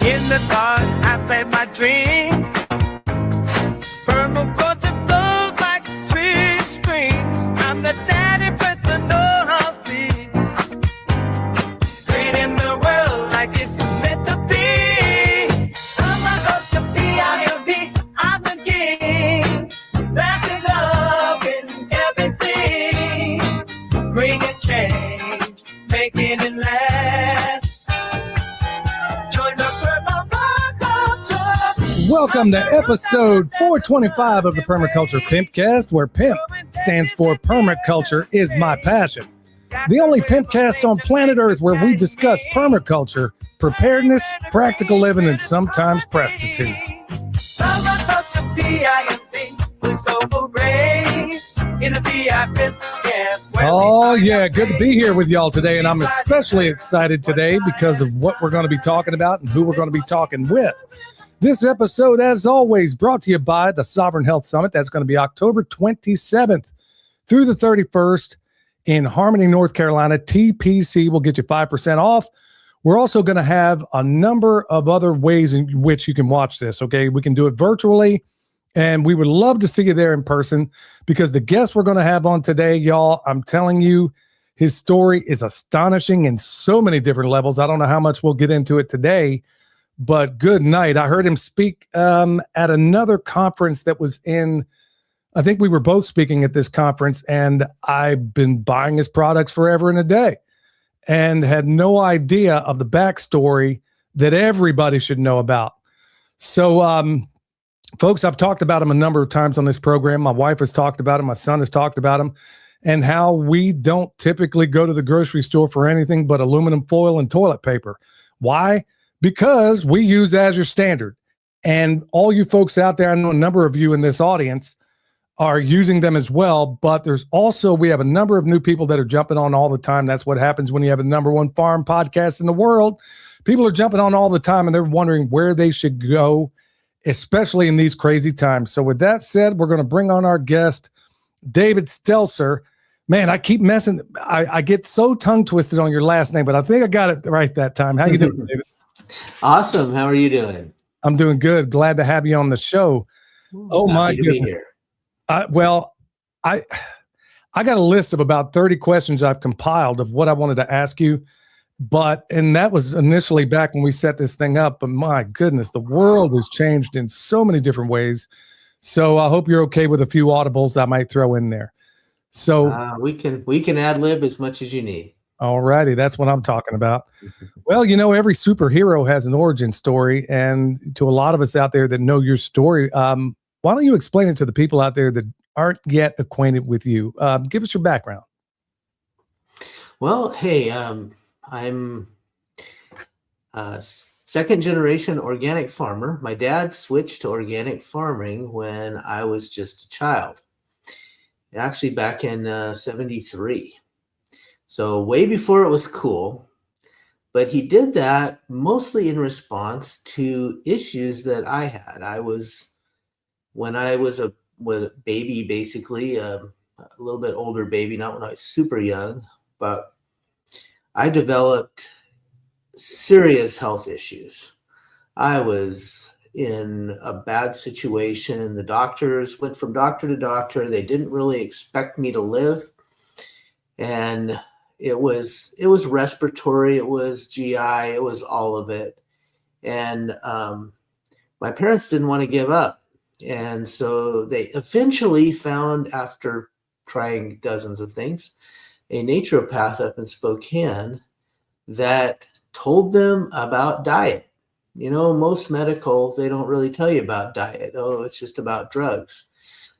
In the dark, I play my dreams. Permaculture flows like sweet streams. I'm the daddy, but the know-how seed. Creating the world like it's meant to be. Permaculture, P-I-M-P, I'm the king. Wrapping up in everything. Bringing change, making it last. Welcome to episode 425 of the Permaculture Pimpcast, where PIMP stands for Permaculture is My Passion. The only Pimpcast on planet Earth where we discuss permaculture, preparedness, practical living, and sometimes prostitutes. Permaculture, P-I-M-P, with soulful grace. In a P-I-Pimpcast. Oh yeah, good to be here with y'all today, and I'm especially excited today because of what we're going to be talking about and who we're going to be talking with. This episode, as always, brought to you by the Sovereign Health Summit. That's going to be October 27th through the 31st in Harmony, North Carolina. TPC will get you 5% off. We're also going to have a number of other ways in which you can watch this, okay? We can do it virtually, and we would love to see you there in person because the guest we're going to have on today, y'all, I'm telling you, his story is astonishing in so many different levels. I don't know how much we'll get into it today, but good night. I heard him speak at another conference that was I think we were both speaking at this conference, and I've been buying his products forever and a day and had no idea of the backstory that everybody should know about. So, folks, I've talked about him a number of times on this program. My wife has talked about him. My son has talked about him, and how we don't typically go to the grocery store for anything but aluminum foil and toilet paper. Why? Because we use Azure Standard, and all you folks out there, I know a number of you in this audience are using them as well, but we have a number of new people that are jumping on all the time. That's what happens when you have a number one farm podcast in the world. People are jumping on all the time, and they're wondering where they should go, especially in these crazy times. So with that said, we're going to bring on our guest, David Stelzer. Man, I keep messing. I get so tongue twisted on your last name, but I think I got it right that time. How you doing, David? Awesome. How are you doing? I'm doing good. Glad to have you on the show. Oh my goodness. I got a list of about 30 questions I've compiled of what I wanted to ask you, and that was initially back when we set this thing up. But my goodness, the world has changed in so many different ways. So I hope you're okay with a few audibles I might throw in there. So we can ad lib as much as you need. All righty, that's what I'm talking about. Well, every superhero has an origin story, and to a lot of us out there that know your story, why don't you explain it to the people out there that aren't yet acquainted with you? Give us your background. Well, hey, I'm a second-generation organic farmer. My dad switched to organic farming when I was just a child, actually back in 73. So way before it was cool, but he did that mostly in response to issues that I had. When I was a baby, basically, a little bit older baby, not when I was super young, but I developed serious health issues. I was in a bad situation. The doctors went from doctor to doctor. They didn't really expect me to live. And it was respiratory, it was GI, it was all of it. And my parents didn't want to give up. And so they eventually found, after trying dozens of things, a naturopath up in Spokane that told them about diet. Most medical, they don't really tell you about diet. Oh, it's just about drugs.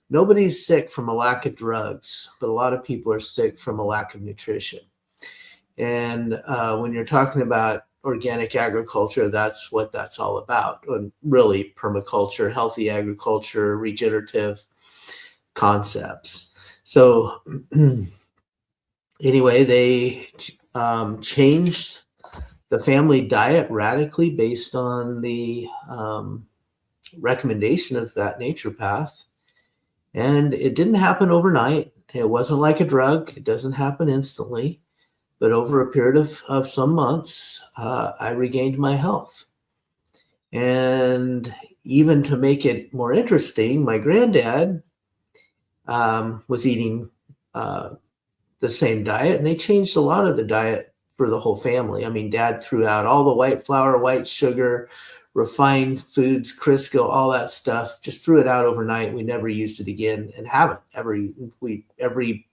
Nobody's sick from a lack of drugs, but a lot of people are sick from a lack of nutrition. And when you're talking about organic agriculture, that's what that's all about. And really permaculture, healthy agriculture, regenerative concepts. So anyway, they changed the family diet radically based on the recommendation of that naturopath. And it didn't happen overnight. It wasn't like a drug. It doesn't happen instantly. But over a period of some months, I regained my health. And even to make it more interesting, my granddad was eating the same diet, and they changed a lot of the diet for the whole family. I mean, Dad threw out all the white flour, white sugar, refined foods, Crisco, all that stuff, just threw it out overnight. We never used it again and haven't ever. Every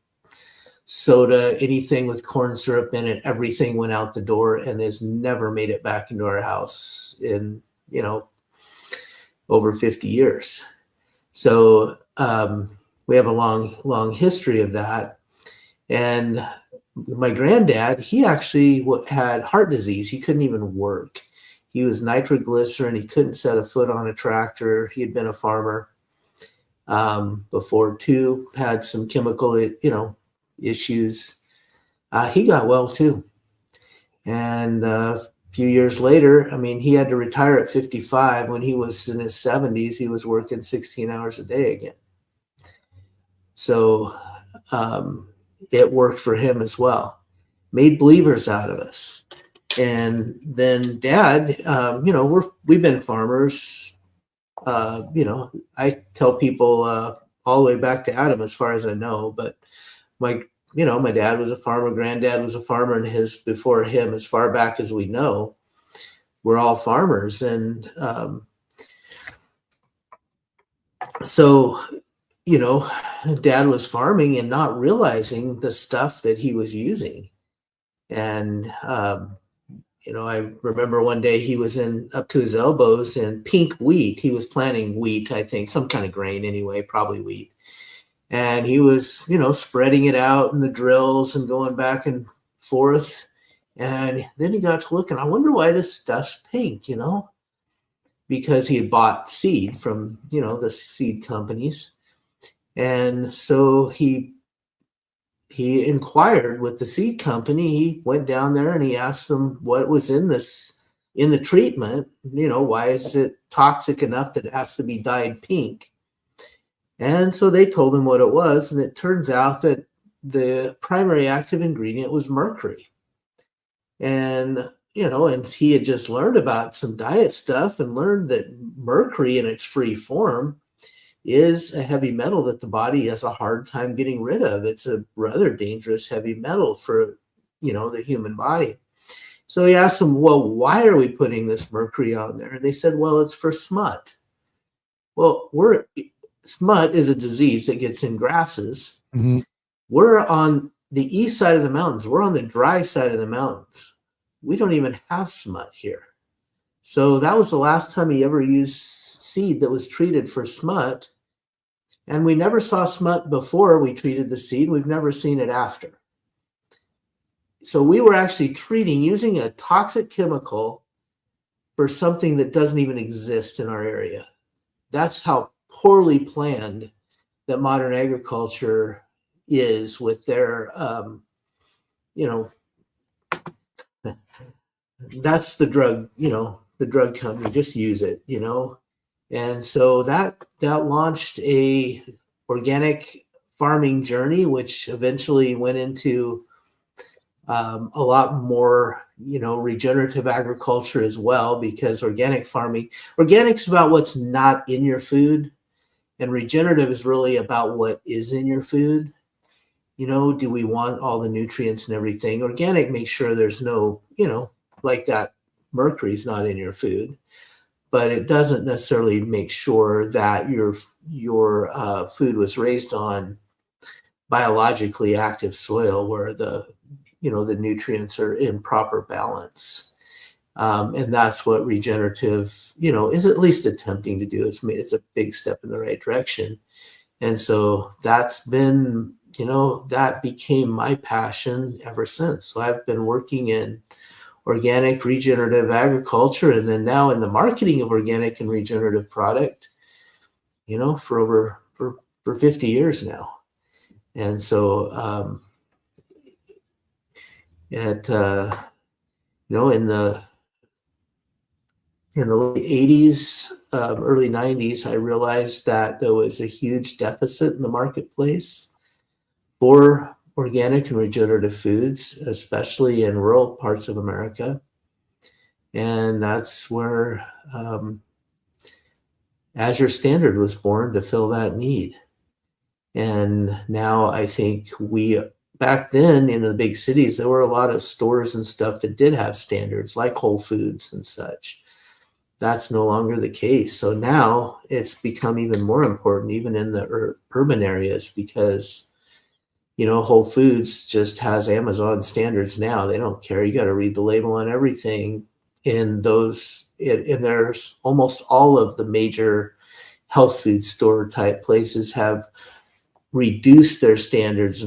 soda, anything with corn syrup in it, everything went out the door and has never made it back into our house in, over 50 years. So we have a long history of that. And my granddad, he actually had heart disease. He couldn't even work. He was nitroglycerin. He couldn't set a foot on a tractor. He had been a farmer before too, had some chemical, issues. He got well too. And a few years later, I mean, he had to retire at 55. When he was in his 70s, he was working 16 hours a day again. So it worked for him as well. Made believers out of us. And then Dad, we've been farmers. I tell people all the way back to Adam, as far as I know. But my dad was a farmer. Granddad was a farmer, and before him, as far back as we know, we're all farmers. And so Dad was farming and not realizing the stuff that he was using. And I remember one day he was up to his elbows in pink wheat. He was planting wheat, I think, some kind of grain anyway, probably wheat. And he was, spreading it out in the drills and going back and forth. And then he got to looking, I wonder why this stuff's pink, because he had bought seed from, the seed companies. And so he inquired with the seed company. He went down there and he asked them what was in the treatment. Why is it toxic enough that it has to be dyed pink? And so they told him what it was. And it turns out that the primary active ingredient was mercury. And, and he had just learned about some diet stuff and learned that mercury in its free form is a heavy metal that the body has a hard time getting rid of. It's a rather dangerous heavy metal for, the human body. So he asked them, well, why are we putting this mercury on there? And they said, well, it's for smut. Well, smut is a disease that gets in grasses. Mm-hmm. We're on the east side of the mountains. We're on the dry side of the mountains. We don't even have smut here. So that was the last time he ever used seed that was treated for smut. And we never saw smut before we treated the seed. We've never seen it after. So we were actually using a toxic chemical for something that doesn't even exist in our area. That's how poorly planned that modern agriculture is with their, that's the drug, the drug company, just use it, And so that launched a organic farming journey, which eventually went into a lot more, regenerative agriculture as well, because organic's about what's not in your food, and regenerative is really about what is in your food. Do we want all the nutrients and everything? Organic makes sure there's no, like that mercury's not in your food. But it doesn't necessarily make sure that your food was raised on biologically active soil where the nutrients are in proper balance. And that's what regenerative, is at least attempting to do. It's a big step in the right direction. And so that's been, that became my passion ever since. So I've been working in organic regenerative agriculture, and then now in the marketing of organic and regenerative product, for 50 years now. And so in the late 80s, early 90s, I realized that there was a huge deficit in the marketplace for organic and regenerative foods, especially in rural parts of America. And that's where Azure Standard was born to fill that need. And now I think back then in the big cities, there were a lot of stores and stuff that did have standards like Whole Foods and such. That's no longer the case. So now it's become even more important, even in the urban areas, because, Whole Foods just has Amazon standards now. They don't care. You got to read the label on everything. And there's almost all of the major health food store type places have reduced their standards.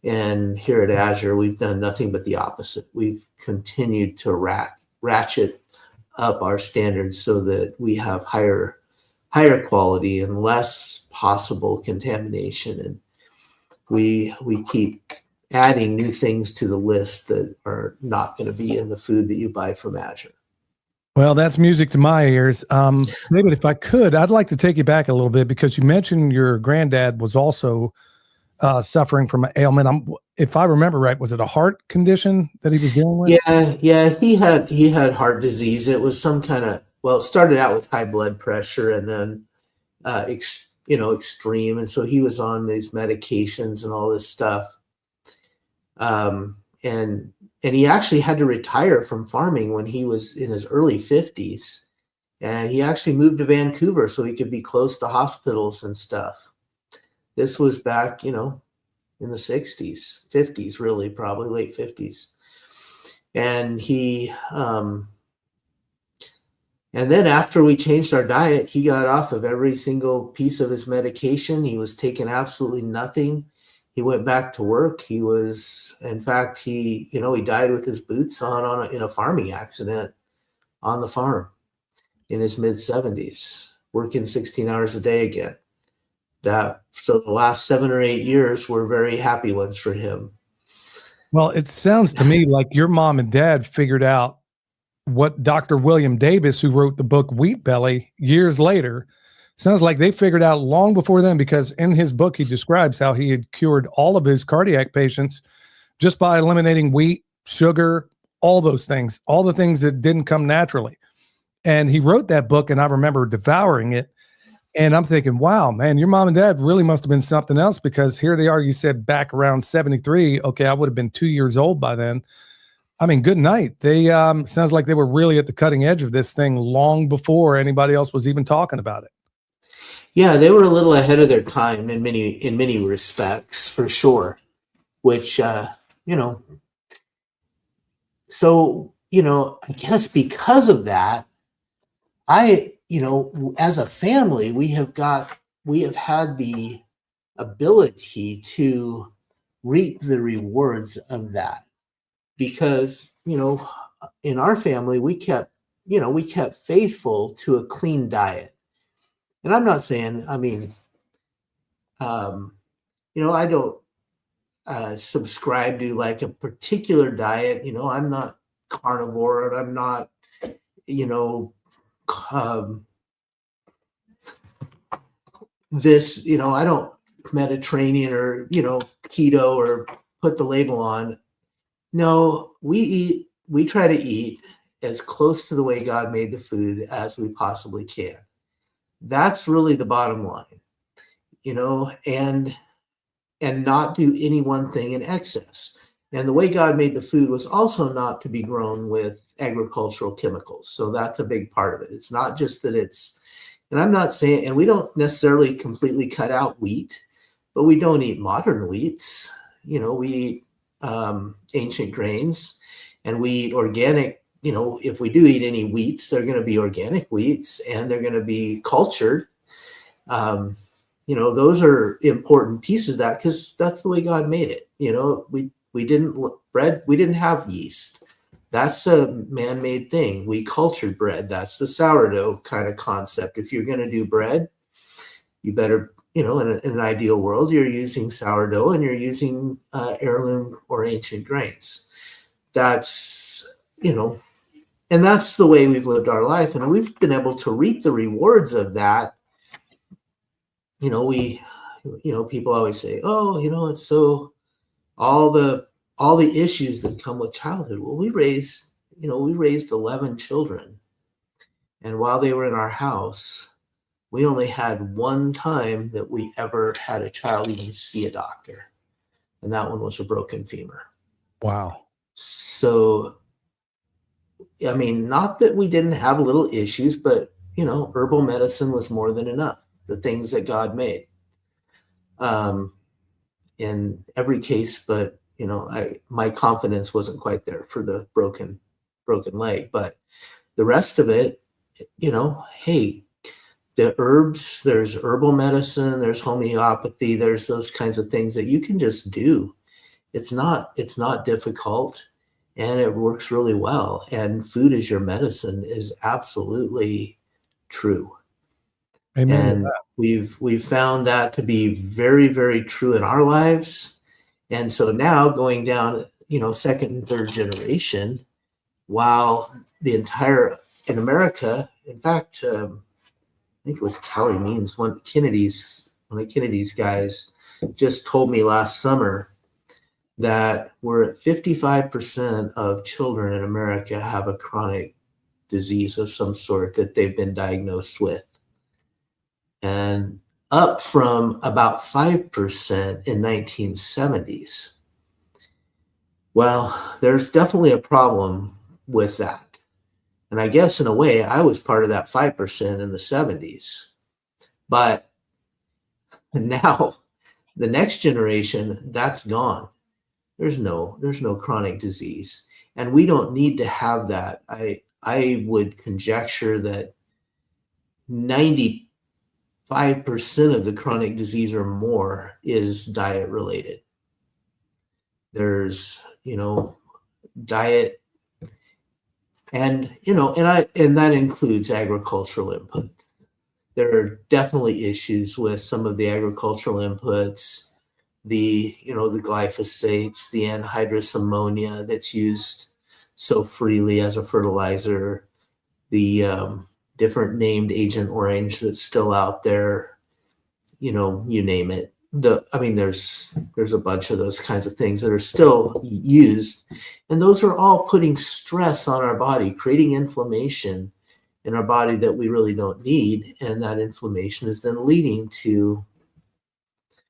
And here at Azure, we've done nothing but the opposite. We've continued to ratchet up our standards so that we have higher quality and less possible contamination. And we keep adding new things to the list that are not going to be in the food that you buy from Azure. Well, that's music to my ears. David, if I could, I'd like to take you back a little bit because you mentioned your granddad was also suffering from an ailment. If I remember right, was it a heart condition that he was dealing with? Yeah. He had heart disease. It was some kind of, it started out with high blood pressure and then extreme. And so he was on these medications and all this stuff. And he actually had to retire from farming when he was in his early 50s. And he actually moved to Vancouver so he could be close to hospitals and stuff. This was back, in the 60s, 50s, really, probably late 50s. And and then after we changed our diet, he got off of every single piece of his medication. He was taking absolutely nothing. He went back to work. He died with his boots on in a farming accident on the farm in his mid 70s, working 16 hours a day again. So the last 7 or 8 years were very happy ones for him. Well, it sounds to me like your mom and dad figured out what Dr. William Davis, who wrote the book Wheat Belly years later, sounds like they figured out long before then, because in his book, he describes how he had cured all of his cardiac patients just by eliminating wheat, sugar, all those things, all the things that didn't come naturally. And he wrote that book, and I remember devouring it. And I'm thinking, wow, man, your mom and dad really must have been something else, because here they are, you said back around 73. Okay, I would have been 2 years old by then. I mean, good night. They sounds like they were really at the cutting edge of this thing long before anybody else was even talking about it. Yeah, they were a little ahead of their time in many respects, for sure. Which so I guess because of that, as a family, we have had the ability to reap the rewards of that, because in our family we kept faithful to a clean diet. And I'm not saying, I don't subscribe to like a particular diet. I'm not carnivore, and I'm not I don't Mediterranean or keto or put the label on. No, we try to eat as close to the way God made the food as we possibly can. That's really the bottom line, and not do any one thing in excess. And the way God made the food was also not to be grown with agricultural chemicals. So that's a big part of it. It's not just that and I'm not saying, and we don't necessarily completely cut out wheat, but we don't eat modern wheats. We eat ancient grains, and we eat organic. If we do eat any wheats, they're going to be organic wheats, and they're going to be cultured. Those are important pieces of that, because that's the way God made it. We didn't have yeast. That's a man-made thing. We cultured bread. That's the sourdough kind of concept. If you're going to do bread, you better, in an ideal world, you're using sourdough and you're using heirloom or ancient grains. That's, and that's the way we've lived our life. And we've been able to reap the rewards of that. People always say, oh, it's so all the issues that come with childhood. Well, we raised we raised 11 children. And while they were in our house, we only had one time that we ever had a child even see a doctor. And that one was a broken femur. Wow. So, I mean, not that we didn't have little issues, but, herbal medicine was more than enough. The things that God made. In every case, but, my confidence wasn't quite there for the broken leg. But the rest of it, hey, the herbs, there's herbal medicine, there's homeopathy, there's those kinds of things that you can just do. It's not difficult, and it works really well. And food is your medicine is absolutely true. Amen. And we've found that to be very, very true in our lives. And so now going down, second and third generation, while in America, in fact, I think it was Kelly Means, one of Kennedy's guys just told me last summer that we're at 55% of children in America have a chronic disease of some sort that they've been diagnosed with. And up from about 5% in 1970s. Well, there's definitely a problem with that. And I guess in a way, I was part of that 5% in the 70s. But now the next generation, that's gone. There's no chronic disease. And we don't need to have that. I would conjecture that 95% of the chronic disease or more is diet related. There's, diet and that includes agricultural input. There are definitely issues with some of the agricultural inputs, the glyphosates, the anhydrous ammonia that's used so freely as a fertilizer, the different named Agent Orange that's still out there, you name it. There's a bunch of those kinds of things that are still used, and those are all putting stress on our body, creating inflammation in our body that we really don't need, and that inflammation is then leading to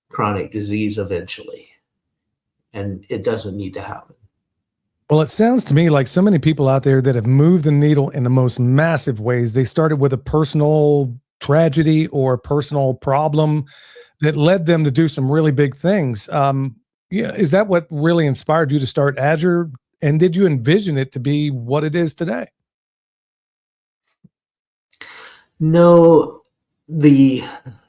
chronic disease eventually, and it doesn't need to happen. Well, it sounds to me like so many people out there that have moved the needle in the most massive ways. They started with a personal tragedy or a personal problem that led them to do some really big things. Is that what really inspired you to start Azure? And did you envision it to be what it is today? No, the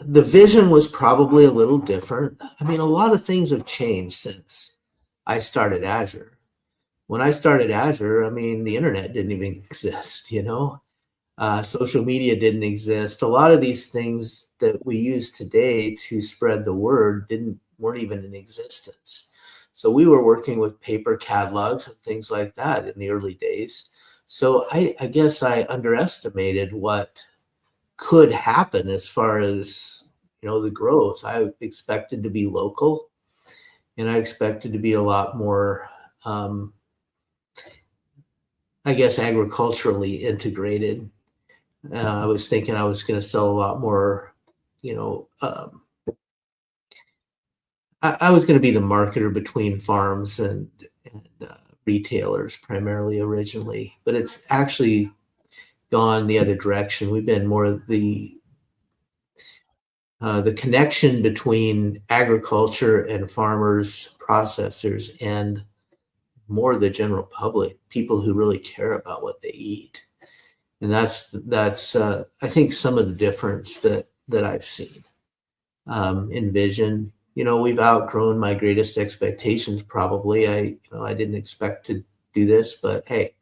vision was probably a little different. A lot of things have changed since I started Azure. When I started Azure, the internet didn't even exist, social media didn't exist. A lot of these things that we use today to spread the word weren't even in existence. So we were working with paper catalogs and things like that in the early days. So I guess I underestimated what could happen as far as, the growth. I expected to be local, and I expected to be a lot more, agriculturally integrated. I was thinking I was going to sell a lot more, I was going to be the marketer between farms and retailers primarily originally, but it's actually gone the other direction. We've been more the connection between agriculture and farmers, processors, and more the general public, people who really care about what they eat. And that's I think some of the difference that I've seen in vision. We've outgrown my greatest expectations. Probably, I didn't expect to do this, but hey,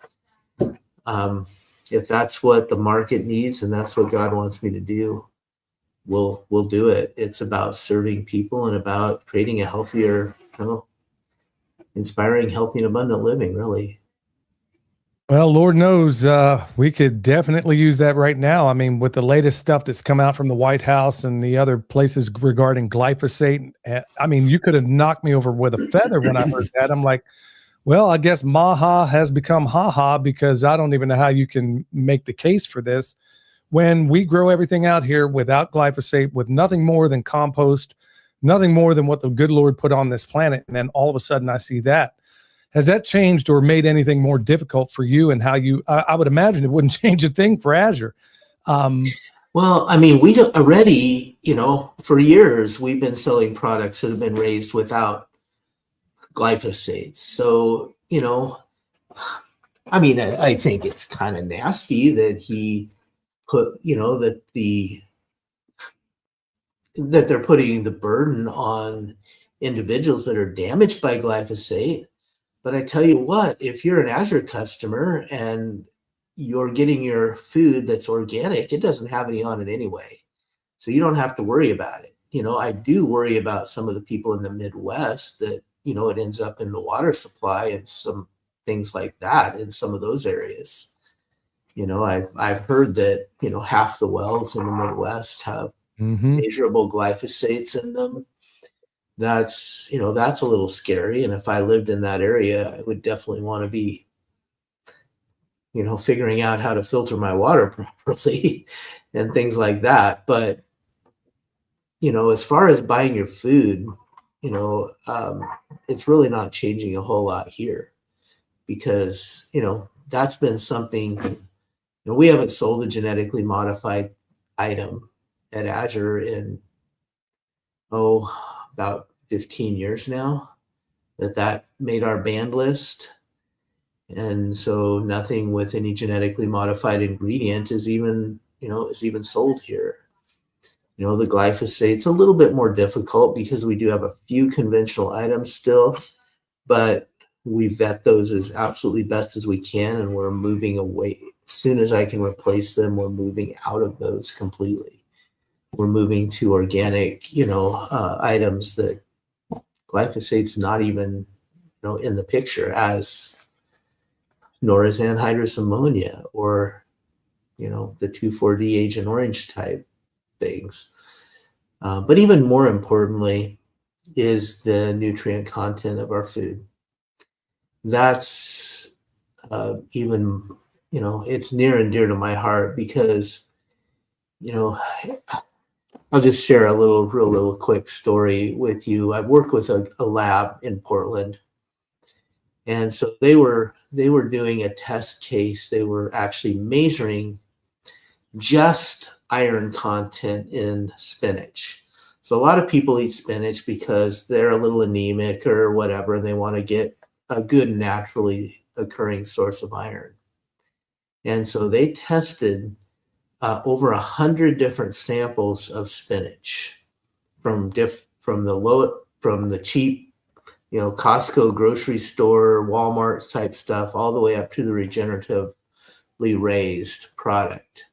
if that's what the market needs and that's what God wants me to do, we'll do it. It's about serving people and about creating a healthier, inspiring, healthy, and abundant living, really. Well, Lord knows we could definitely use that right now. With the latest stuff that's come out from the White House and the other places regarding glyphosate, you could have knocked me over with a feather when I heard that. I'm like, Well, I guess Maha has become haha because I don't even know how you can make the case for this. When we grow everything out here without glyphosate, with nothing more than compost, nothing more than what the good Lord put on this planet, and then all of a sudden I see that. Has that changed or made anything more difficult for you and how you, I would imagine it wouldn't change a thing for Azure. Well, I mean, we don't already, for years, we've been selling products that have been raised without glyphosate. So, I mean, I think it's kind of nasty that he put, that they're putting the burden on individuals that are damaged by glyphosate. But I tell you what, if you're an Azure customer and you're getting your food that's organic, it doesn't have any on it anyway. So you don't have to worry about it. I do worry about some of the people in the Midwest that, it ends up in the water supply and some things like that in some of those areas. I've heard that, half the wells in the Midwest have measurable glyphosates in them. That's a little scary. And if I lived in that area, I would definitely want to be, figuring out how to filter my water properly and things like that. But, as far as buying your food, it's really not changing a whole lot here because, that's been something, we haven't sold a genetically modified item at Azure in, about 15 years now that made our banned list. And so nothing with any genetically modified ingredient is even sold here. The glyphosate's a little bit more difficult because we do have a few conventional items still, but we vet those as absolutely best as we can. And we're moving away. As soon as I can replace them, we're moving out of those completely. We're moving to organic, items that glyphosate's not even, in the picture nor is anhydrous ammonia or, the 2,4-D Agent Orange type things. But even more importantly is the nutrient content of our food. That's even, it's near and dear to my heart because, I'll just share a real quick story with you. I work with a lab in Portland. And so they were doing a test case. They were actually measuring just iron content in spinach. So a lot of people eat spinach because they're a little anemic or whatever, and they want to get a good naturally occurring source of iron. And so they tested over 100 different samples of spinach from the cheap, Costco grocery store, Walmart type stuff, all the way up to the regeneratively raised product.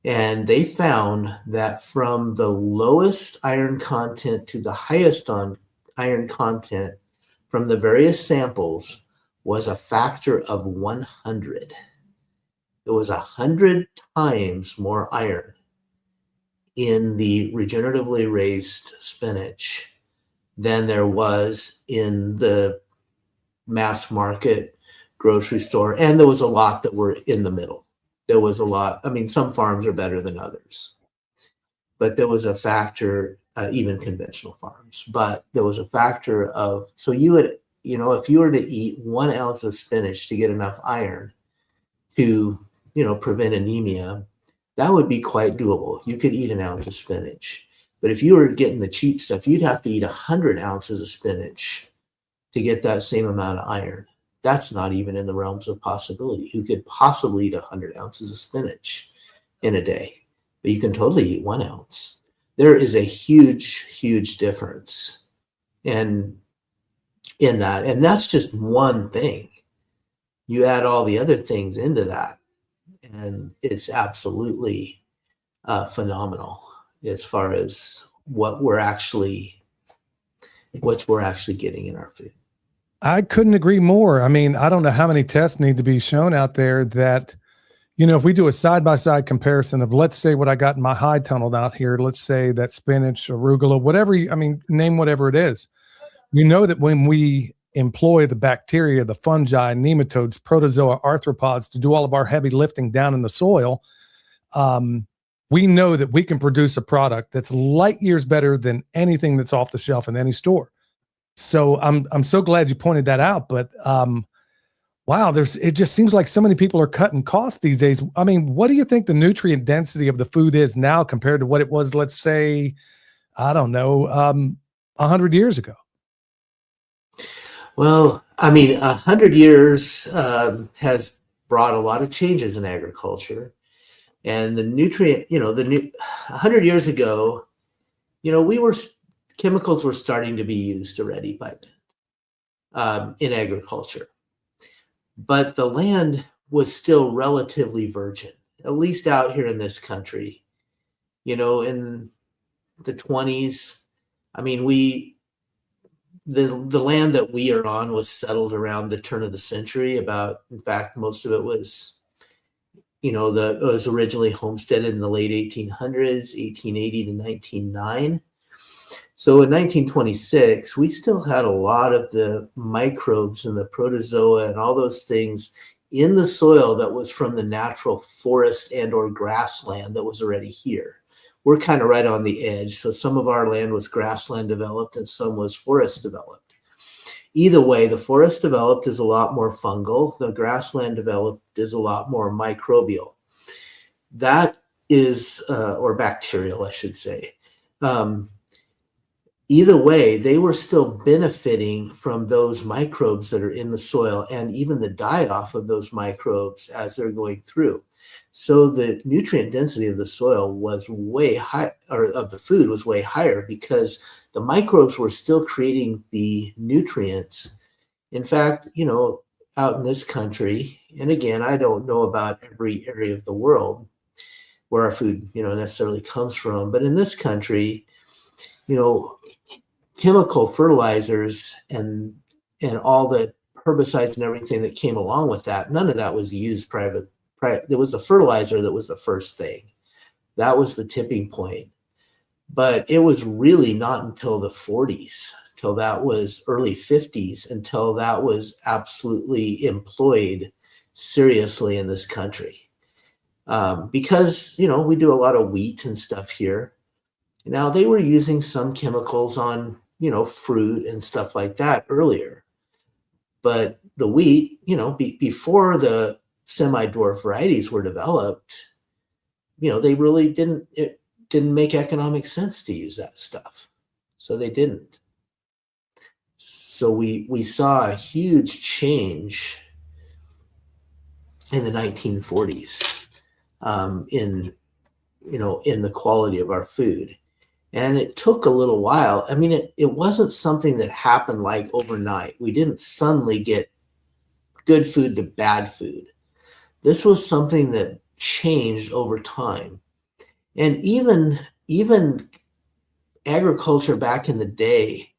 And they found that from the lowest iron content to the highest on iron content from the various samples was a factor of 100. It was 100 times more iron in the regeneratively raised spinach than there was in the mass market grocery store. And there was a lot that were in the middle. There was a lot. I mean, some farms are better than others, but there was a factor, even conventional farms, but there was a factor of, so you would, if you were to eat 1 ounce of spinach to get enough iron to, prevent anemia, that would be quite doable. You could eat 1 ounce of spinach. But if you were getting the cheap stuff, you'd have to eat 100 ounces of spinach to get that same amount of iron. That's not even in the realms of possibility. You could possibly eat 100 ounces of spinach in a day, but you can totally eat 1 ounce. There is a huge difference in that. And that's just one thing. You add all the other things into that, and it's absolutely phenomenal as far as what we're actually getting in our food. I couldn't agree more. I mean, I don't know how many tests need to be shown out there that, if we do a side-by-side comparison of, let's say, what I got in my high tunnel out here, let's say that spinach, arugula, whatever, name whatever it is. We know that when we employ the bacteria, the fungi, nematodes, protozoa, arthropods to do all of our heavy lifting down in the soil, we know that we can produce a product that's light years better than anything that's off the shelf in any store. So I'm so glad you pointed that out. But wow, it just seems like so many people are cutting costs these days. I mean, what do you think the nutrient density of the food is now compared to what it was, let's say, I don't know, 100 years ago? Well, I mean, 100 years has brought a lot of changes in agriculture. And the nutrient, 100 years ago, chemicals were starting to be used already by then in agriculture. But the land was still relatively virgin, at least out here in this country. In the 20s, I mean, the land that we are on was settled around the turn of the century. In fact, most of it was, it was originally homesteaded in the late 1800s, 1880 to 1909. So in 1926, we still had a lot of the microbes and the protozoa and all those things in the soil that was from the natural forest and or grassland that was already here. We're kind of right on the edge. So some of our land was grassland developed and some was forest developed. Either way, the forest developed is a lot more fungal. The grassland developed is a lot more microbial. That is, or bacterial, I should say. Either way, they were still benefiting from those microbes that are in the soil and even the die-off of those microbes as they're going through. So the nutrient density of the soil was way high, or of the food was way higher, because the microbes were still creating the nutrients. In fact, out in this country, and again, I don't know about every area of the world where our food, necessarily comes from, but in this country, chemical fertilizers and all the herbicides and everything that came along with that, none of that was used prior. There was a fertilizer that was the first thing. That was the tipping point. But it was really not until the 40s, till that was early 50s, until that was absolutely employed seriously in this country. Because, we do a lot of wheat and stuff here. Now, they were using some chemicals on, fruit and stuff like that earlier. But the wheat, before the semi-dwarf varieties were developed, they really it didn't make economic sense to use that stuff. So they didn't. So we saw a huge change in the 1940s in the quality of our food. And it took a little while. I mean, it wasn't something that happened like overnight. We didn't suddenly get good food to bad food. This was something that changed over time. And even agriculture back in the day,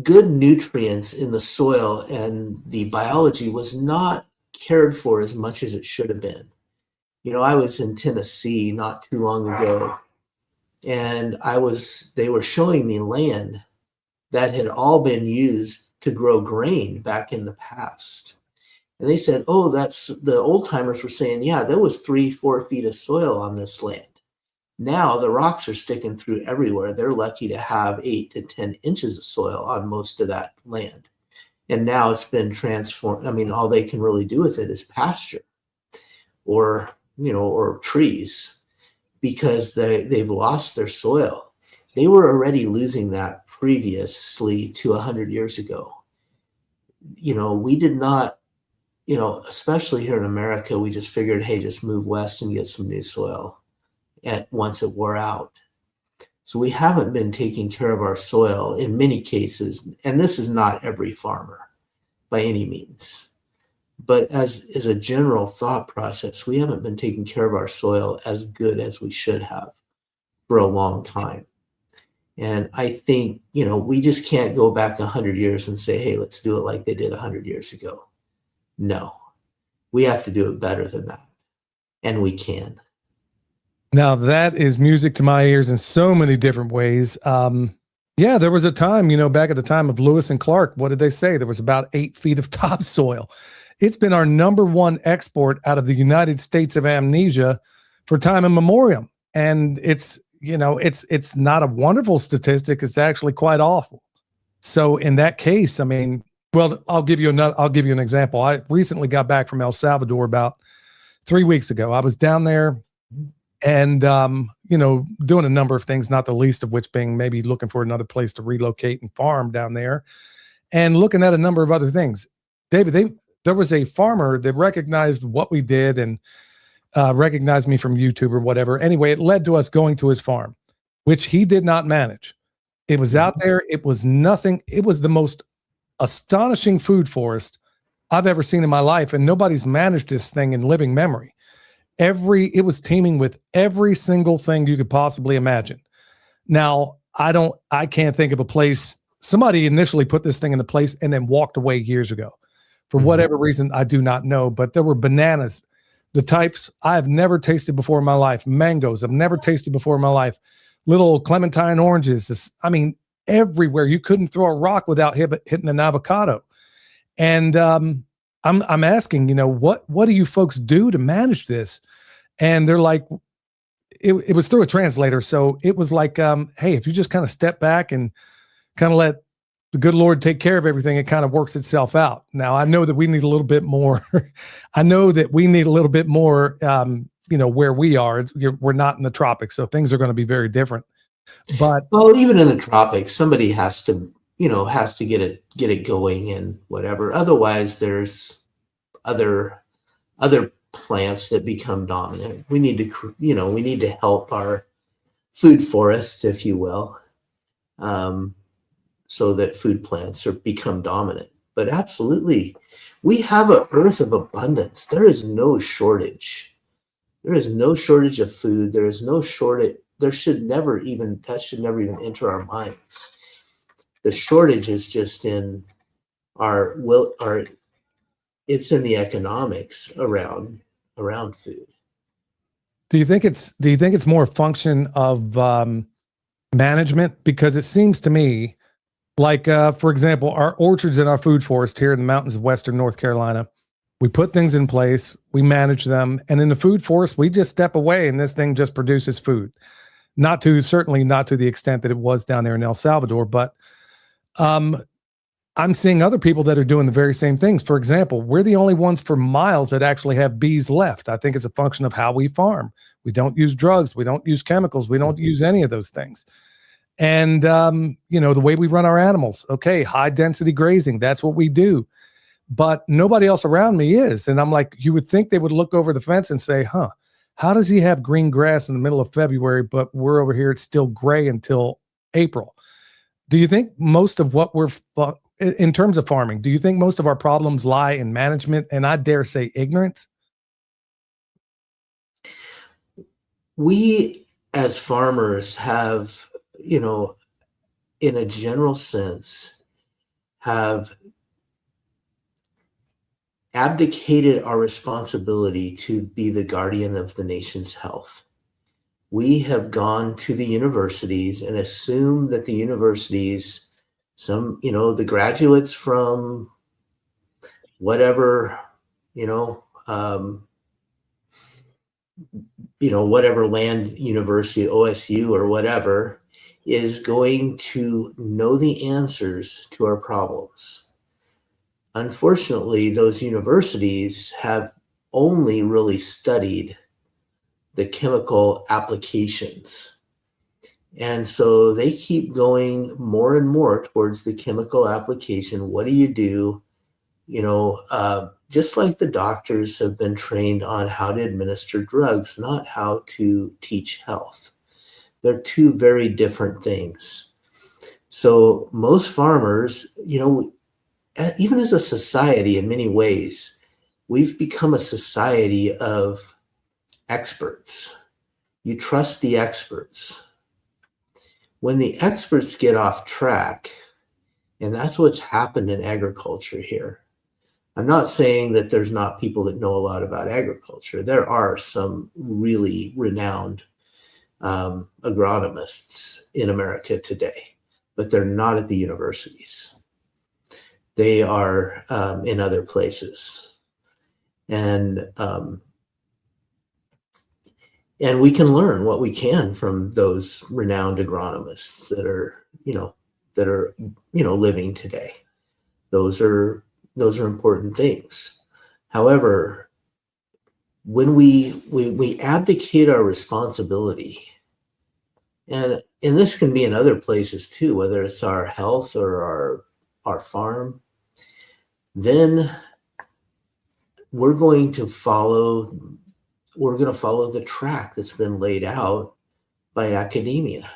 good nutrients in the soil and the biology was not cared for as much as it should have been. I was in Tennessee not too long ago, and they were showing me land that had all been used to grow grain back in the past. And they said, the old timers were saying, yeah, there was 3-4 feet of soil on this land. Now the rocks are sticking through everywhere. They're lucky to have 8 to 10 inches of soil on most of that land. And now it's been transformed. I mean, all they can really do with it is pasture or trees, because they've lost their soil. They were already losing that previously to 100 years ago. We did not, especially here in America, we just figured, hey, just move west and get some new soil once it wore out. So we haven't been taking care of our soil in many cases, and this is not every farmer by any means. But as a general thought process, we haven't been taking care of our soil as good as we should have for a long time. And I think, we just can't go back 100 years and say, hey, let's do it like they did 100 years ago. No, we have to do it better than that. And we can. Now that is music to my ears in so many different ways. Yeah, there was a time, back at the time of Lewis and Clark, what did they say? There was about 8 feet of topsoil. It's been our number one export out of the United States of amnesia for time immemorial. And it's not a wonderful statistic. It's actually quite awful. So in that case, I mean, well, I'll give you an example. I recently got back from El Salvador about 3 weeks ago. I was down there and doing a number of things, not the least of which being maybe looking for another place to relocate and farm down there, and looking at a number of other things. David, there was a farmer that recognized what we did and recognized me from YouTube or whatever. Anyway, it led to us going to his farm, which he did not manage. It was out there. It was nothing. It was the most astonishing food forest I've ever seen in my life, and nobody's managed this thing in living memory. It was teeming with every single thing you could possibly imagine. Now, I can't think of a place. Somebody initially put this thing into place and then walked away years ago. For whatever reason, I do not know, but there were bananas, the types I've never tasted before in my life. Mangoes I've never tasted before in my life. Little clementine oranges. I mean, everywhere. You couldn't throw a rock without hitting an avocado. And I'm asking, what do you folks do to manage this? And they're like, it was through a translator. So it was like, hey, if you just kind of step back and kind of let the good Lord take care of everything, it kind of works itself out. Now, I know that we need a little bit more. I know that we need a little bit more, where we are. We're not in the tropics, so things are going to be very different. But well, even in the tropics, somebody has to get it going and whatever. Otherwise, there's other plants that become dominant. We need to help our food forests, if you will, so that food plants become dominant. But absolutely, we have an earth of abundance. There is no shortage. There is no shortage of food. There is no shortage. That should never even enter our minds. The shortage is just in it's in the economics around food. do you think it's more a function of management? Because it seems to me like, for example, our orchards in our food forest here in the mountains of Western North Carolina, we put things in place, we manage them, and in the food forest, we just step away and this thing just produces food. Certainly not to the extent that it was down there in El Salvador, but I'm seeing other people that are doing the very same things. For example, we're the only ones for miles that actually have bees left. I think it's a function of how we farm. We don't use drugs. We don't use chemicals. We don't use any of those things. And, the way we run our animals, okay, high density grazing, that's what we do. But nobody else around me is. And I'm like, you would think they would look over the fence and say, how does he have green grass in the middle of February, but we're over here, it's still gray until April? Do you think most of what in terms of farming, do you think most of our problems lie in management and I dare say ignorance? We as farmers have, in a general sense, have abdicated our responsibility to be the guardian of the nation's health. We have gone to the universities and assumed that the universities, the graduates from whatever, whatever land university, OSU or whatever, is going to know the answers to our problems. Unfortunately, those universities have only really studied the chemical applications. And so they keep going more and more towards the chemical application. What do you do? Just like the doctors have been trained on how to administer drugs, not how to teach health. They're two very different things. So most farmers, even as a society, in many ways, we've become a society of experts. You trust the experts. When the experts get off track, and that's what's happened in agriculture here. I'm not saying that there's not people that know a lot about agriculture. There are some really renowned agronomists in America today. but they're not at the universities. They are in other places. And we can learn what we can from those renowned agronomists that are living today. Those are important things. However, when we abdicate our responsibility, and this can be in other places too, whether it's our health or our farm, then we're going to follow the track that's been laid out by academia.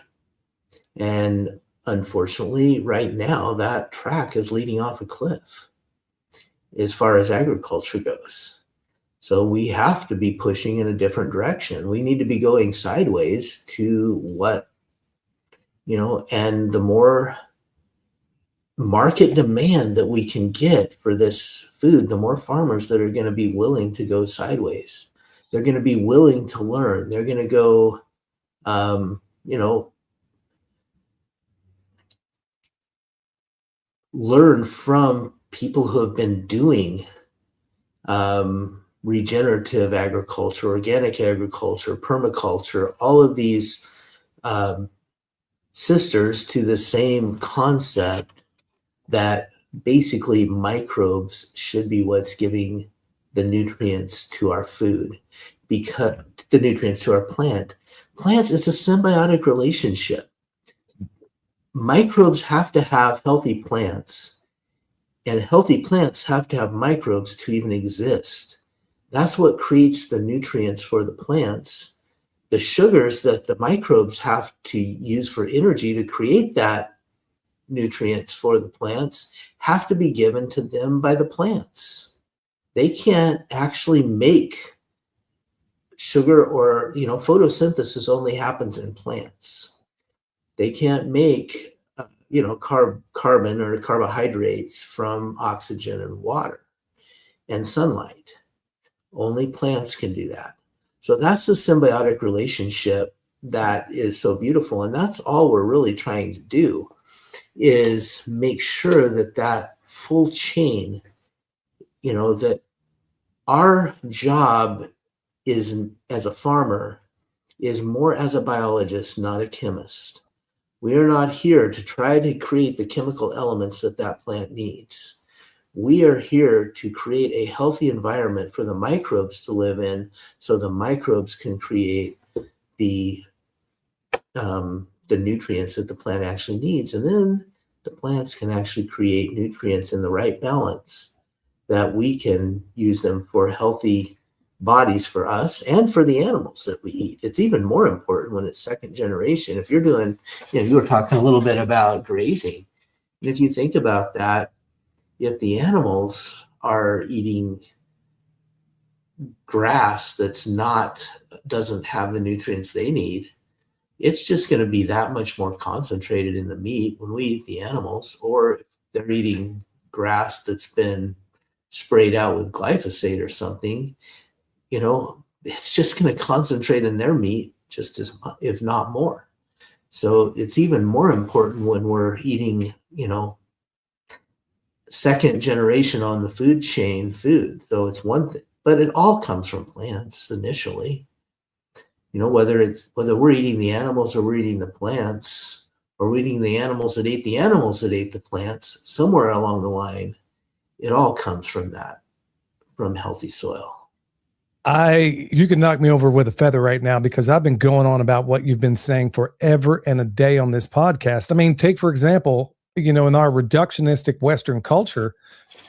And unfortunately, right now, that track is leading off a cliff as far as agriculture goes. So we have to be pushing in a different direction. We need to be going sideways to what, and the more market demand that we can get for this food, the more farmers that are going to be willing to go sideways. They're going to be willing to learn. They're going to go, learn from people who have been doing regenerative agriculture, organic agriculture, permaculture, all of these sisters to the same concept that basically microbes should be what's giving the nutrients to our food, because the nutrients to our plants, it's a symbiotic relationship. Microbes have to have healthy plants, and healthy plants have to have microbes to even exist. That's what creates the nutrients for the plants. The sugars that the microbes have to use for energy to create that nutrients for the plants have to be given to them by the plants. They can't actually make sugar, or photosynthesis only happens in plants. They can't make carbon or carbohydrates from oxygen and water and sunlight. Only plants can do that. So that's the symbiotic relationship that is so beautiful, and that's all we're really trying to do, is make sure that full chain, that our job is, as a farmer, is more as a biologist, not a chemist. We are not here to try to create the chemical elements that plant needs. We are here to create a healthy environment for the microbes to live in, so the microbes can create the nutrients that the plant actually needs. And then the plants can actually create nutrients in the right balance that we can use them for healthy bodies for us and for the animals that we eat. It's even more important when it's second generation. If you're doing, you were talking a little bit about grazing. And if you think about that, if the animals are eating grass doesn't have the nutrients they need, it's just going to be that much more concentrated in the meat when we eat the animals. Or they're eating grass that's been sprayed out with glyphosate or something, it's just going to concentrate in their meat just as much, if not more. So it's even more important when we're eating, second generation on the food chain food. So it's one thing, but it all comes from plants initially. Whether we're eating the animals or we're eating the plants, or we're eating the animals that ate the animals that ate the plants, somewhere along the line, it all comes from healthy soil. You can knock me over with a feather right now, because I've been going on about what you've been saying forever and a day on this podcast. I mean, take, for example, in our reductionistic Western culture,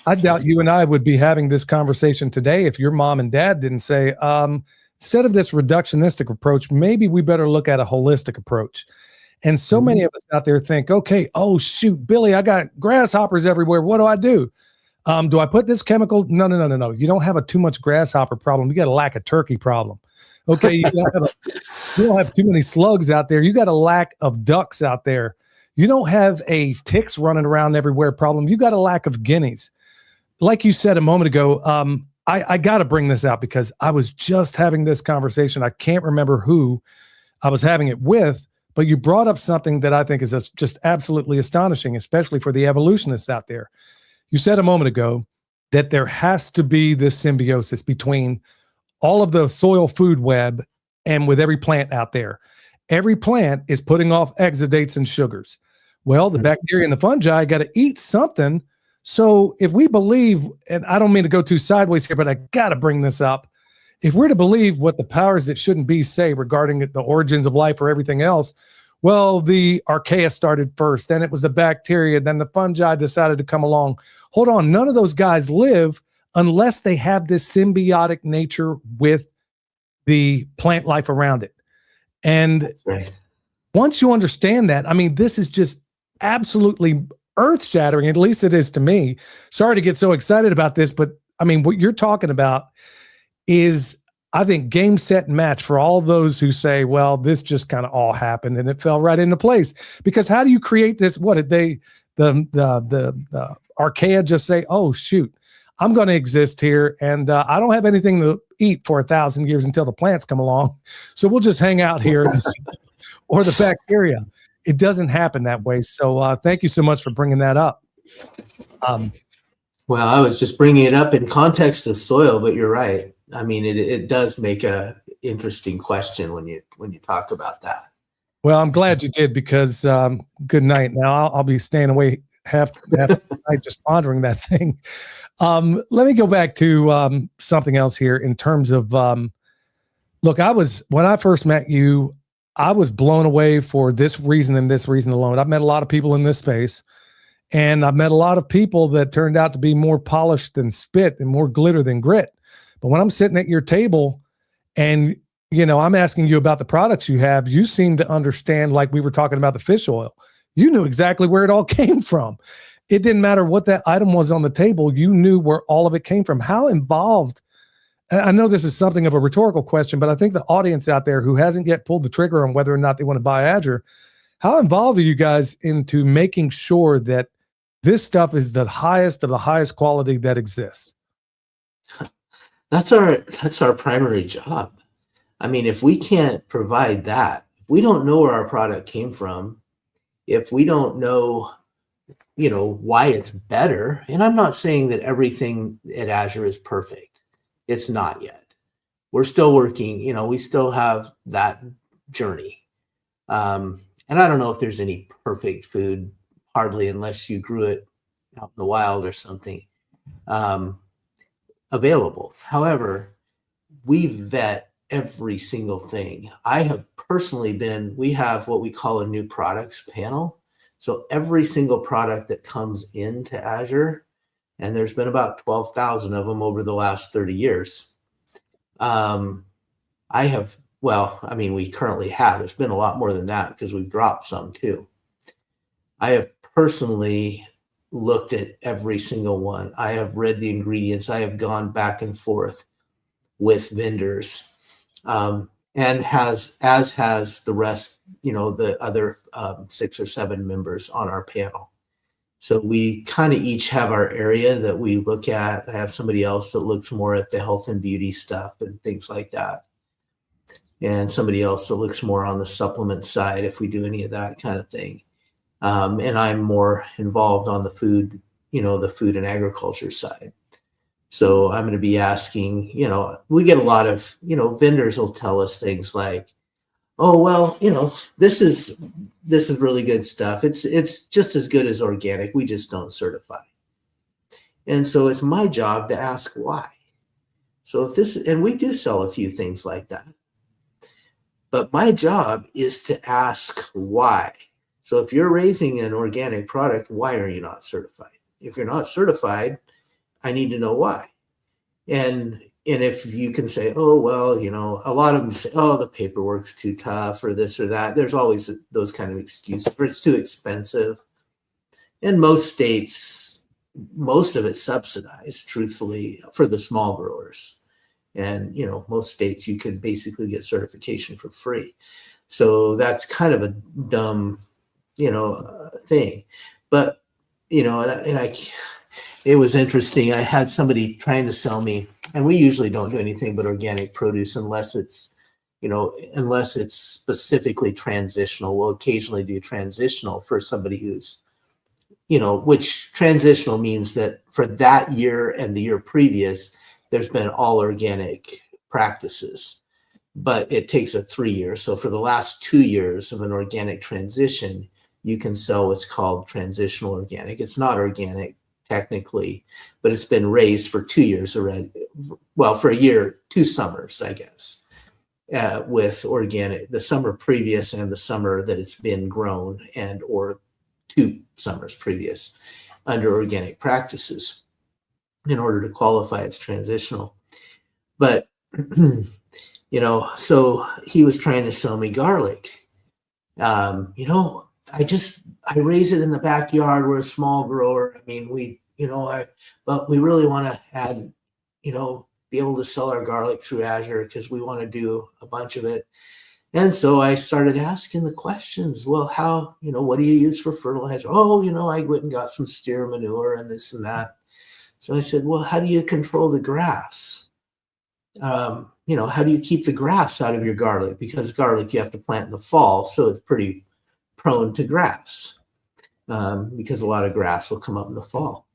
I doubt you and I would be having this conversation today if your mom and dad didn't say, instead of this reductionistic approach, maybe we better look at a holistic approach. And so many of us out there think, okay, oh shoot, Billy, I got grasshoppers everywhere. What do I do? Do I put this chemical? No. You don't have a too much grasshopper problem. You got a lack of turkey problem. Okay. You don't have too many slugs out there. You got a lack of ducks out there. You don't have a ticks running around everywhere problem. You got a lack of guineas. Like you said a moment ago, I got to bring this out because I was just having this conversation. I can't remember who I was having it with, But you brought up something that I think is just absolutely astonishing, especially for the evolutionists out there. You said a moment ago that there has to be this symbiosis between all of the soil food web and with every plant out there. Every plant is putting off exudates and sugars. Well, the bacteria and the fungi got to eat something. So if we believe, and I don't mean to go too sideways here, but I got to bring this up. If we're to believe what the powers that shouldn't be say regarding the origins of life or everything else, well, the archaea started first, then it was the bacteria, then the fungi decided to come along. Hold on, none of those guys live unless they have this symbiotic nature with the plant life around it. And once you understand that, I mean, this is just absolutely earth-shattering, at least it is to me. Sorry to get so excited about this, but I mean, what you're talking about is, I think, game, set, and match for all those who say, well, this just kind of all happened and it fell right into place. Because how do you create this? What did the archaea just say? Oh, shoot, I'm going to exist here, and I don't have anything to eat for 1,000 years until the plants come along. So we'll just hang out here. Or the bacteria. It doesn't happen that way. So thank you so much for bringing that up. Well, I was just bringing it up in context of soil, but you're right. I mean, it does make a interesting question when you talk about that. Well, I'm glad you did, because good night. Now I'll be staying away half the night just pondering that thing. Let me go back to something else here in terms of look, when I first met you, I was blown away for this reason and this reason alone. I've met a lot of people in this space, and I've met a lot of people that turned out to be more polished than spit and more glitter than grit. But when I'm sitting at your table and, you know, I'm asking you about the products you have, you seem to understand, like we were talking about the fish oil. You knew exactly where it all came from. It didn't matter what that item was on the table. You knew where all of it came from. How involved? I know this is something of a rhetorical question, but I think the audience out there who hasn't yet pulled the trigger on whether or not they want to buy Azure, how involved are you guys into making sure that this stuff is the highest of the highest quality that exists? That's our primary job. I mean, if we can't provide that, if we don't know where our product came from, if we don't know, you know, why it's better, and I'm not saying that everything at Azure is perfect. It's not yet. We're still working, you know, we still have that journey. And I don't know if there's any perfect food, hardly, unless you grew it out in the wild or something. Available. However, we vet every single thing. I have personally we have what we call a new products panel. So every single product that comes into Azure, and there's been about 12,000 of them over the last 30 years. We currently have, there's been a lot more than that because we've dropped some too. I have personally looked at every single one. I have read the ingredients. I have gone back and forth with vendors, and has the rest, you know, the other 6 or 7 members on our panel. So we kind of each have our area that we look at. I have somebody else that looks more at the health and beauty stuff and things like that, and somebody else that looks more on the supplement side if we do any of that kind of thing. And I'm more involved on the food, you know, the food and agriculture side. So I'm going to be asking, you know, we get a lot of, you know, vendors will tell us things like, oh, well, you know, this is really good stuff. It's just as good as organic. We just don't certify. And so it's my job to ask why. So and we do sell a few things like that, but my job is to ask why. So if you're raising an organic product, why are you not certified? If you're not certified, I need to know why. And if you can say, oh, well, you know, a lot of them say, oh, the paperwork's too tough or this or that. There's always those kind of excuses, or it's too expensive. In most states, most of it's subsidized, truthfully, for the small growers. And, you know, most states you can basically get certification for free. So that's kind of a dumb, you know, thing. But, you know, it was interesting. I had somebody trying to sell me, and we usually don't do anything but organic produce unless it's, unless it's specifically transitional. We'll occasionally do transitional for somebody who's, which transitional means that for that year and the year previous, there's been all organic practices, but it takes a 3 year. So for the last 2 years of an organic transition, you can sell what's called transitional organic. It's not organic technically, but it's been raised for 2 years already. Well, for a year, 2 summers, I guess, with organic, the summer previous and the summer that it's been grown, and or 2 summers previous under organic practices in order to qualify as transitional. But, so he was trying to sell me garlic. I raise it in the backyard. We're a small grower. I mean, but we really want to add, be able to sell our garlic through Azure because we want to do a bunch of it. And so I started asking the questions. Well, how, what do you use for fertilizer? Oh, I went and got some steer manure and this and that. So I said, well, how do you control the grass? How do you keep the grass out of your garlic? Because garlic you have to plant in the fall, so it's pretty prone to grass because a lot of grass will come up in the fall.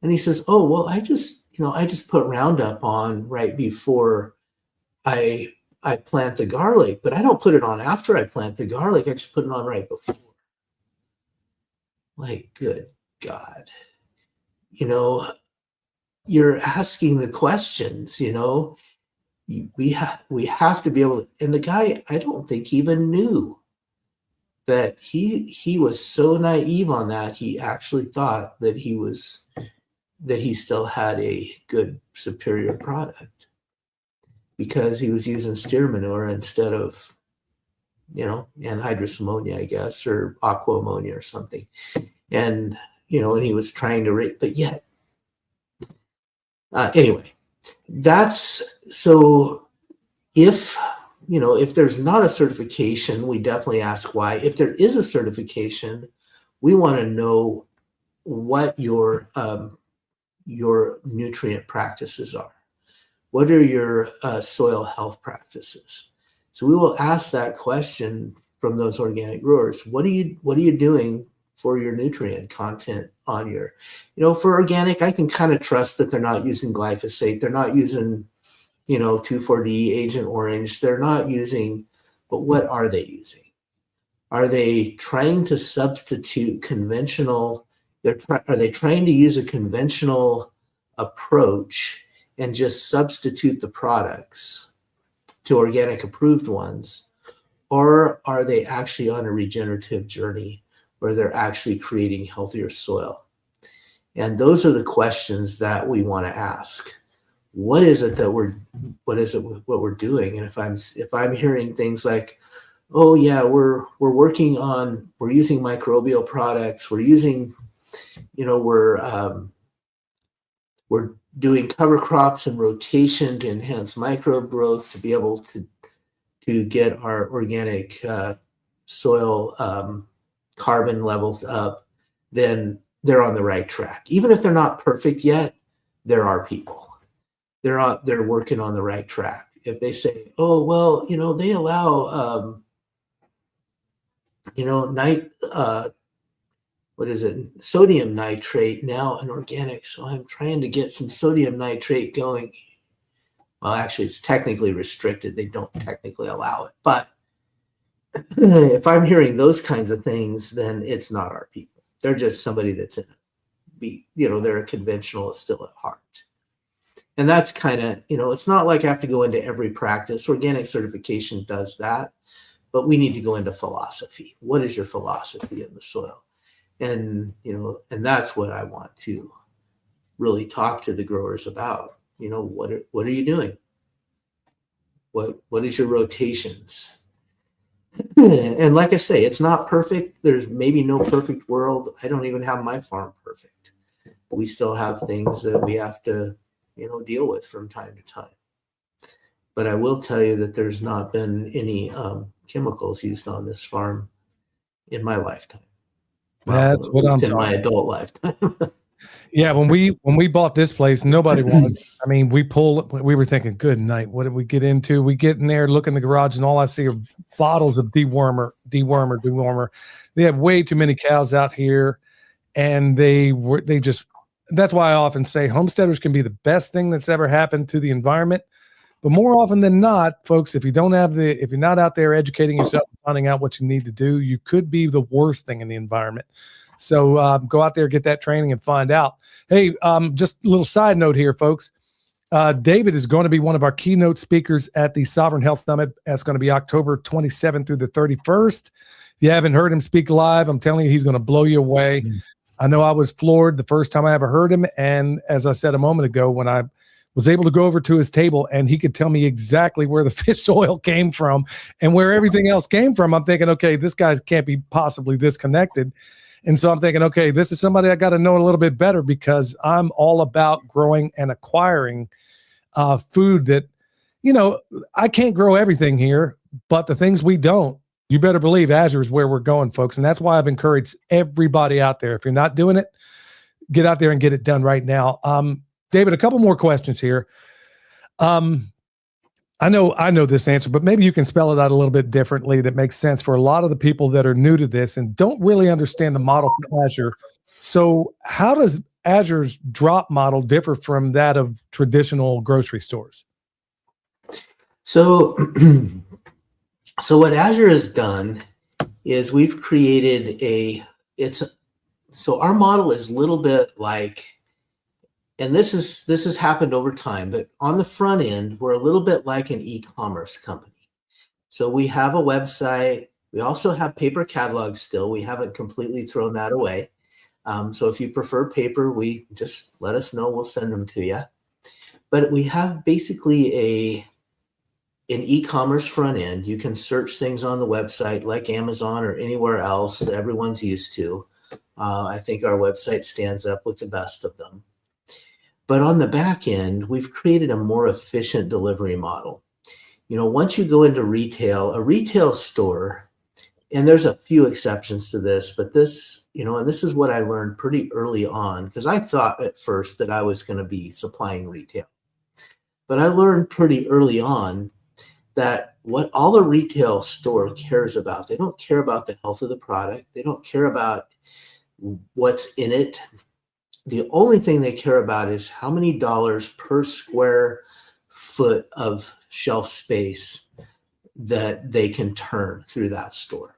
And he says, oh, well, I just put Roundup on right before I plant the garlic, but I don't put it on after I plant the garlic. I just put it on right before. Like, good God. You're asking the questions, we have to be able to, and the guy, I don't think even knew that he was so naive on that. He actually thought that he still had a good superior product because he was using steer manure instead of, anhydrous ammonia, I guess, or aqua ammonia or something. And, and he was trying to rate, but yet, anyway, so if there's not a certification, we definitely ask why. If there is a certification, we want to know what your nutrient practices are. What are your soil health practices? So we will ask that question from those organic growers. What are you doing for your nutrient content on your, for organic, I can kind of trust that they're not using glyphosate. They're not using, 2,4-D, Agent Orange. They're not using, but what are they using? Are they trying to substitute conventional? Are they trying to use a conventional approach and just substitute the products to organic approved ones? Or are they actually on a regenerative journey where they're actually creating healthier soil? And those are the questions that we want to ask. What is it what we're doing? And if I'm hearing things like, oh yeah, we're using microbial products, we're using, we're doing cover crops and rotation to enhance microbe growth to be able to get our organic soil carbon levels up, then they're on the right track. Even if they're not perfect yet, there are people. They're working on the right track. If they say, oh, well, they allow, sodium nitrate now in organic. So I'm trying to get some sodium nitrate going. Well, actually, it's technically restricted. They don't technically allow it. But if I'm hearing those kinds of things, then it's not our people. They're just somebody that's they're a conventional still at heart. And that's kind of, it's not like I have to go into every practice. Organic certification does that, but we need to go into philosophy. What is your philosophy in the soil? And, and that's what I want to really talk to the growers about. What are you doing? What is your rotations? And like I say, it's not perfect. There's maybe no perfect world. I don't even have my farm perfect. We still have things that we have to, deal with from time to time. But I will tell you that there's not been any chemicals used on this farm in my lifetime. That's what I'm talking in my adult lifetime. Yeah, when we bought this place, nobody wanted. I mean, we were thinking, good night. What did we get into? We get in there, look in the garage, and all I see are bottles of dewormer. They have way too many cows out here, and they just. That's why I often say homesteaders can be the best thing that's ever happened to the environment. But more often than not, folks, if you're not out there educating yourself, finding out what you need to do, you could be the worst thing in the environment. So go out there, get that training, and find out. Hey, just a little side note here, folks. David is going to be one of our keynote speakers at the Sovereign Health Summit. That's going to be October 27th through the 31st. If you haven't heard him speak live, I'm telling you, he's going to blow you away. I know I was floored the first time I ever heard him. And as I said a moment ago, when I was able to go over to his table and he could tell me exactly where the fish oil came from and where everything else came from, I'm thinking, okay, this guy can't be possibly this connected. And so I'm thinking, okay, this is somebody I got to know a little bit better, because I'm all about growing and acquiring food that, I can't grow everything here, but the things we don't, you better believe Azure is where we're going, folks. And that's why I've encouraged everybody out there. If you're not doing it, get out there and get it done right now. David, a couple more questions here. I know this answer, but maybe you can spell it out a little bit differently that makes sense for a lot of the people that are new to this and don't really understand the model from Azure. So how does Azure's drop model differ from that of traditional grocery stores? So what Azure has done is we've created so our model is a little bit like, and this has happened over time, but on the front end, we're a little bit like an e-commerce company. So we have a website. We also have paper catalogs still. We haven't completely thrown that away. So if you prefer paper, we just let us know. We'll send them to you. But we have basically an e-commerce front end. You can search things on the website like Amazon or anywhere else that everyone's used to. I think our website stands up with the best of them. But on the back end, we've created a more efficient delivery model. Once you go into retail, a retail store, and there's a few exceptions to this, but this, and this is what I learned pretty early on, because I thought at first that I was going to be supplying retail. But I learned pretty early on that what all a retail store cares about, they don't care about the health of the product. They don't care about what's in it. The only thing they care about is how many dollars per square foot of shelf space that they can turn through that store.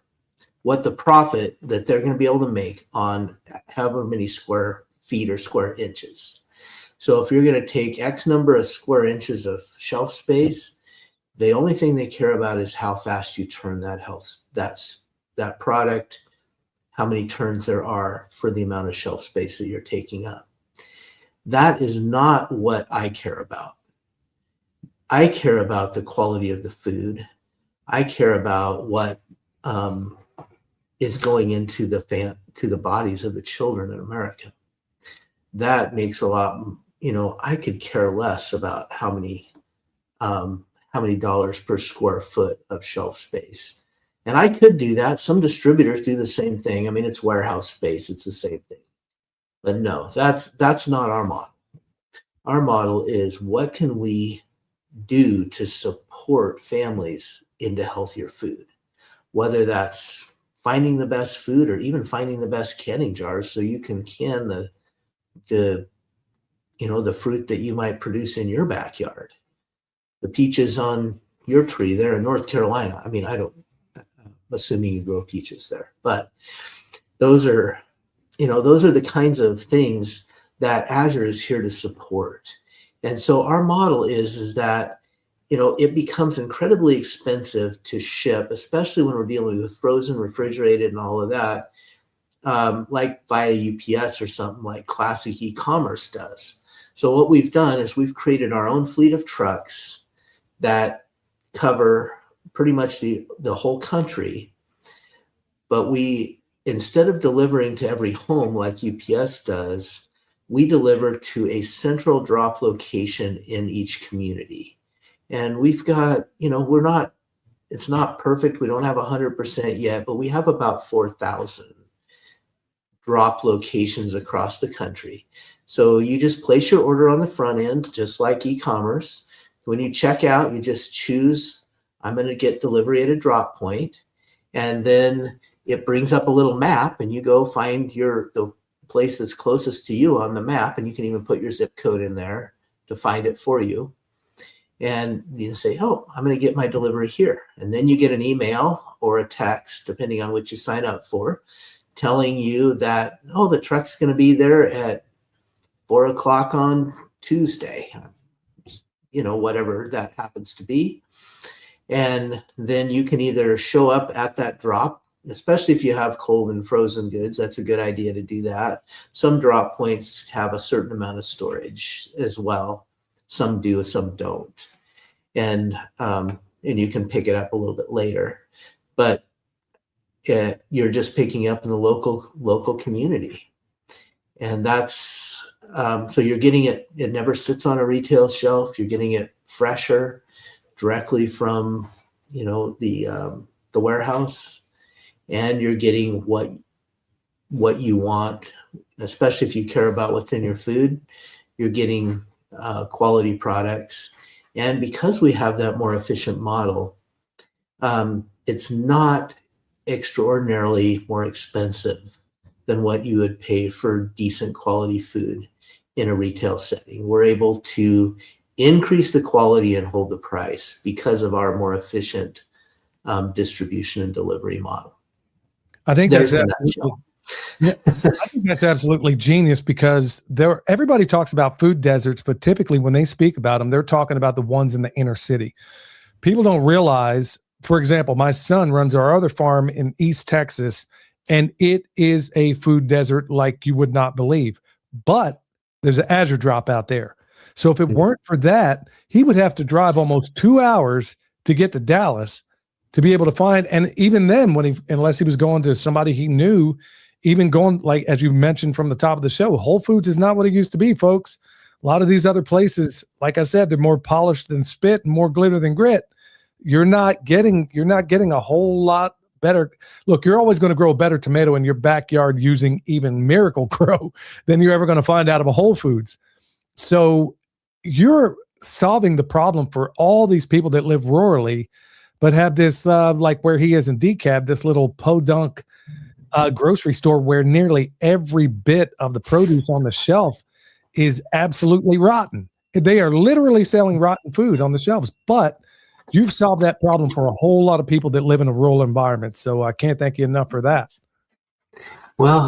What the profit that they're going to be able to make on however many square feet or square inches. So if you're going to take X number of square inches of shelf space, the only thing they care about is how fast you turn that product, how many turns there are for the amount of shelf space that you're taking up. That is not what I care about. I care about the quality of the food. I care about what is going into the bodies of the children in America. That makes a lot. I could care less about how many dollars per square foot of shelf space. And I could do that. Some distributors do the same thing. I mean, it's warehouse space. It's the same thing. But no, that's not our model. Our model is, what can we do to support families into healthier food? Whether that's finding the best food or even finding the best canning jars so you can can the fruit that you might produce in your backyard. The peaches on your tree there in North Carolina. I mean, I'm assuming you grow peaches there, but those are the kinds of things that Azure is here to support. And so our model is that, it becomes incredibly expensive to ship, especially when we're dealing with frozen, refrigerated, and all of that, like via UPS or something like classic e-commerce does. So what we've done is we've created our own fleet of trucks that cover pretty much the whole country. But instead of delivering to every home like UPS does, we deliver to a central drop location in each community. And we've got, it's not perfect. We don't have 100% yet, but we have about 4,000 drop locations across the country. So you just place your order on the front end, just like e-commerce. When you check out, you just choose, I'm going to get delivery at a drop point. And then it brings up a little map, and you go find the place that's closest to you on the map, and you can even put your zip code in there to find it for you. And you say, oh, I'm going to get my delivery here. And then you get an email or a text, depending on what you sign up for, telling you that, oh, the truck's going to be there at 4 o'clock on Tuesday, whatever that happens to be. And then you can either show up at that drop, especially if you have cold and frozen goods. That's a good idea to do that. Some drop points have a certain amount of storage as well. Some do, some don't. And you can pick it up a little bit later. But you're just picking up in the local community. And that's, so you're getting it never sits on a retail shelf. You're getting it fresher directly from, the warehouse, and you're getting what you want, especially if you care about what's in your food. You're getting quality products. And because we have that more efficient model, it's not extraordinarily more expensive than what you would pay for decent quality food in a retail setting. We're able to increase the quality and hold the price because of our more efficient distribution and delivery model. I think that's absolutely genius, because everybody talks about food deserts, but typically when they speak about them, they're talking about the ones in the inner city. People don't realize, for example, my son runs our other farm in East Texas, and it is a food desert like you would not believe. But there's an Azure drop out there. So if it weren't for that, he would have to drive almost 2 hours to get to Dallas to be able to find. And even then, unless he was going to somebody he knew, even going, like, as you mentioned from the top of the show, Whole Foods is not what it used to be, folks. A lot of these other places, like I said, they're more polished than spit and more glitter than grit. You're not getting a whole lot better. Look, you're always going to grow a better tomato in your backyard using even Miracle-Gro than you're ever going to find out of a Whole Foods. So you're solving the problem for all these people that live rurally, but have this, like where he is in DeKalb, this little podunk grocery store where nearly every bit of the produce on the shelf is absolutely rotten. They are literally selling rotten food on the shelves, but you've solved that problem for a whole lot of people that live in a rural environment. So I can't thank you enough for that. Well,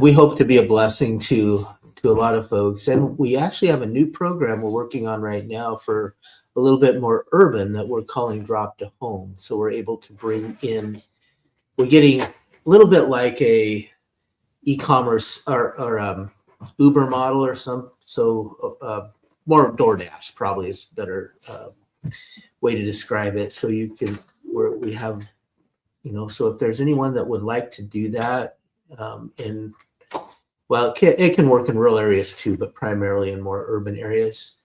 we hope to be a blessing to a lot of folks. And we actually have a new program we're working on right now for a little bit more urban that we're calling Drop to Home. So we're able to bring in, we're getting a little bit like a e-commerce or Uber model or more DoorDash probably is a better way to describe it. So we have, so if there's anyone that would like to do that, it can work in rural areas too, but primarily in more urban areas.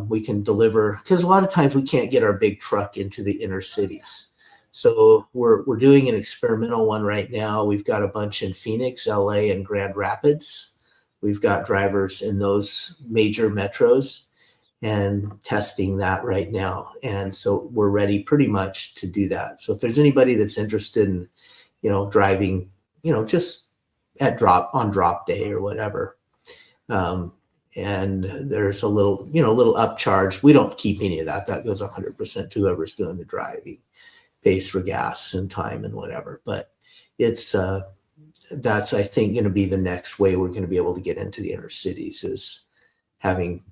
We can deliver, because a lot of times we can't get our big truck into the inner cities. So we're doing an experimental one right now. We've got a bunch in Phoenix, LA, and Grand Rapids. We've got drivers in those major metros and testing that right now. And so we're ready pretty much to do that. So if there's anybody that's interested in, driving, just at on drop day or whatever, and there's a little upcharge. We don't keep any of that. That goes 100% to whoever's doing the driving, pays for gas and time and whatever. But it's that's, I think, going to be the next way we're going to be able to get into the inner cities, is having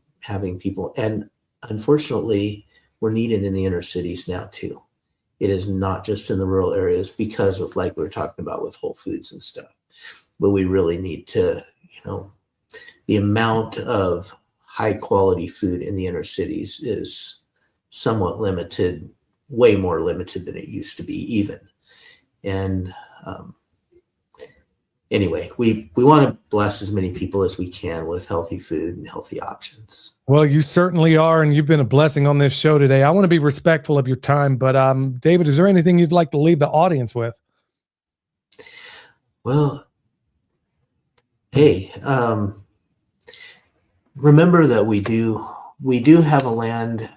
people. And unfortunately, we're needed in the inner cities now too. It is not just in the rural areas because of, like we were talking about with Whole Foods and stuff, but we really need to, the amount of high quality food in the inner cities is somewhat limited, way more limited than it used to be even. And anyway, we want to bless as many people as we can with healthy food and healthy options. Well, you certainly are, and you've been a blessing on this show today. I want to be respectful of your time, but David, is there anything you'd like to leave the audience with? Well, Hey, remember that we do have a land,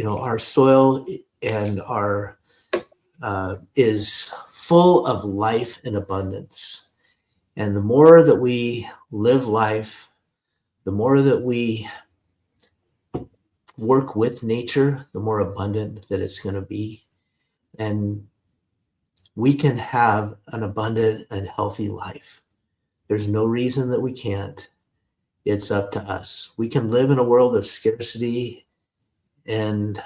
our soil and our is full of life and abundance. And the more that we live life, the more that we work with nature, the more abundant that it's going to be. And we can have an abundant and healthy life. There's no reason that we can't. It's up to us. We can live in a world of scarcity and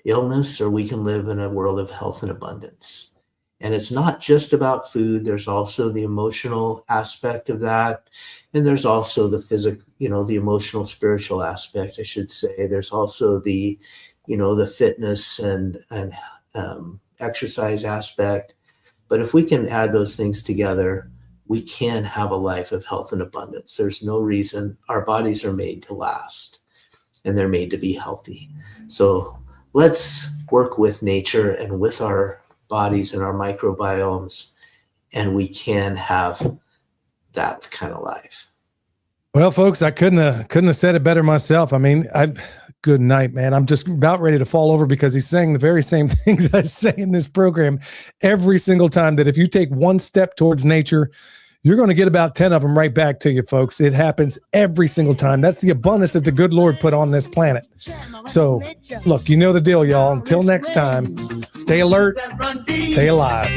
illness, or we can live in a world of health and abundance. And it's not just about food. There's also the emotional aspect of that. And there's also the physical, the emotional, spiritual aspect, I should say. There's also the, the fitness and exercise aspect. But if we can add those things together, we can have a life of health and abundance. There's no reason. Our bodies are made to last, and they're made to be healthy. So let's work with nature and with our bodies and our microbiomes, and we can have that kind of life. Well, folks, I couldn't have said it better myself. I mean, good night, man. I'm just about ready to fall over because he's saying the very same things I say in this program every single time, that if you take one step towards nature, you're going to get about 10 of them right back to you, folks. It happens every single time. That's the abundance that the good Lord put on this planet. So, look, you know the deal, y'all. Until next time, stay alert, stay alive.